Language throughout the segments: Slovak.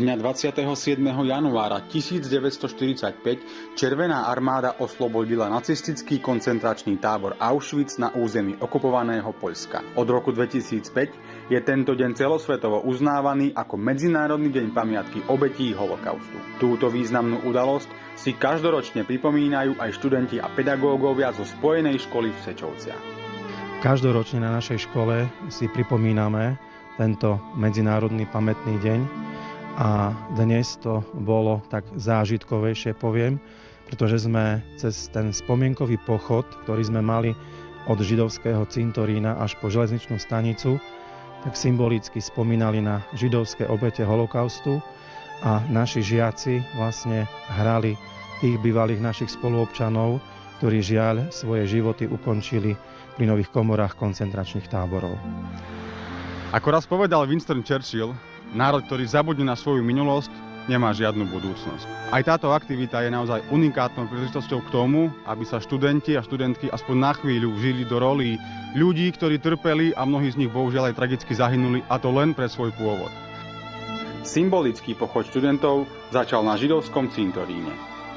Dňa 27. januára 1945 Červená armáda oslobodila nacistický koncentračný tábor Auschwitz na území okupovaného Poľska. Od roku 2005 je tento deň celosvetovo uznávaný ako Medzinárodný deň pamiatky obetí holokaustu. Túto významnú udalosť si každoročne pripomínajú aj študenti a pedagógovia zo Spojenej školy v Sečovciach. Každoročne na našej škole si pripomíname tento Medzinárodný pamätný deň. A dnes to bolo tak zážitkovejšie, poviem, pretože sme cez ten spomienkový pochod, ktorý sme mali od židovského cintorína až po železničnú stanicu, tak symbolicky spomínali na židovské obete holokaustu a naši žiaci vlastne hrali tých bývalých našich spoluobčanov, ktorí žiaľ svoje životy ukončili v plynových komorách koncentračných táborov. Ako raz povedal Winston Churchill, národ, ktorý zabudne na svoju minulosť, nemá žiadnu budúcnosť. Aj táto aktivita je naozaj unikátnou príležitosťou k tomu, aby sa študenti a študentky aspoň na chvíľu vžili do rolí ľudí, ktorí trpeli a mnohí z nich bohužiaľ aj tragicky zahynuli, a to len pre svoj pôvod. Symbolický pochod študentov začal na židovskom cintoríne.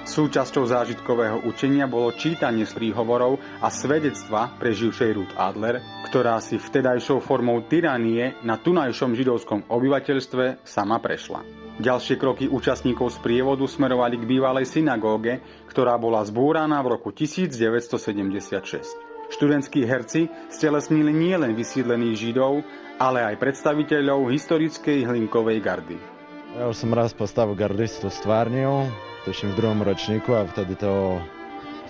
Súčasťou zážitkového učenia bolo čítanie z príhovorov a svedectva preživšej Ruth Adler, ktorá si vtedajšou formou tyranie na tunajšom židovskom obyvateľstve sama prešla. Ďalšie kroky účastníkov z prievodu smerovali k bývalej synagóge, ktorá bola zbúraná v roku 1976. Študentskí herci stelesnili nielen vysídlených Židov, ale aj predstaviteľov historickej hlinkovej gardy. Ja už som raz postavu gardistu stvárnil, tuším v 2. ročníku, a vtedy to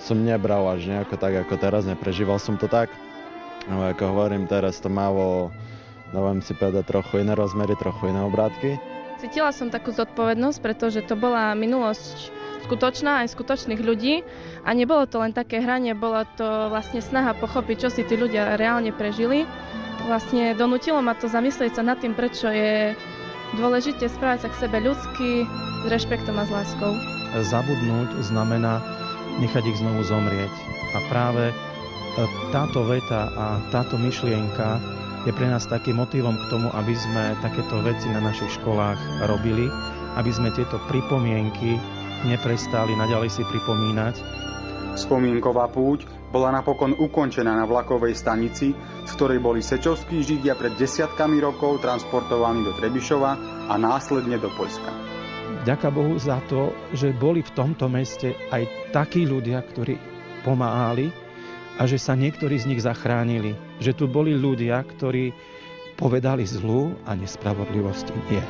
som nebral až nejako tak ako teraz, neprežíval som to tak. No ako hovorím, teraz to malo, dávam si povedať, trochu iné rozmery, trochu iné obrátky. Cítila som takú zodpovednosť, pretože to bola minulosť skutočná aj skutočných ľudí a nebolo to len také hranie, bola to vlastne snaha pochopiť, čo si tí ľudia reálne prežili. Vlastne donútilo ma to zamyslieť sa nad tým, prečo je dôležité správať sa k sebe ľudsky, s rešpektom a s láskou. Zabudnúť znamená nechať ich znovu zomrieť. A práve táto veta a táto myšlienka je pre nás takým motivom k tomu, aby sme takéto veci na našich školách robili, aby sme tieto pripomienky neprestali naďalej si pripomínať. Spomienková púť bola napokon ukončená na vlakovej stanici, z ktorej boli sečovskí Židia pred desiatkami rokov transportovaní do Trebišova a následne do Poľska. Ďaká Bohu za to, že boli v tomto meste aj takí ľudia, ktorí pomáhali a že sa niektorí z nich zachránili. Že tu boli ľudia, ktorí povedali zlu a nespravodlivosti nie.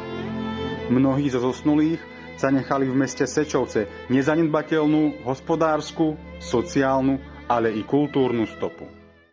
Mnohí zo zosnulých zanechali v meste Sečovce nezanedbateľnú hospodársku, sociálnu, ale i kultúrnu stopu.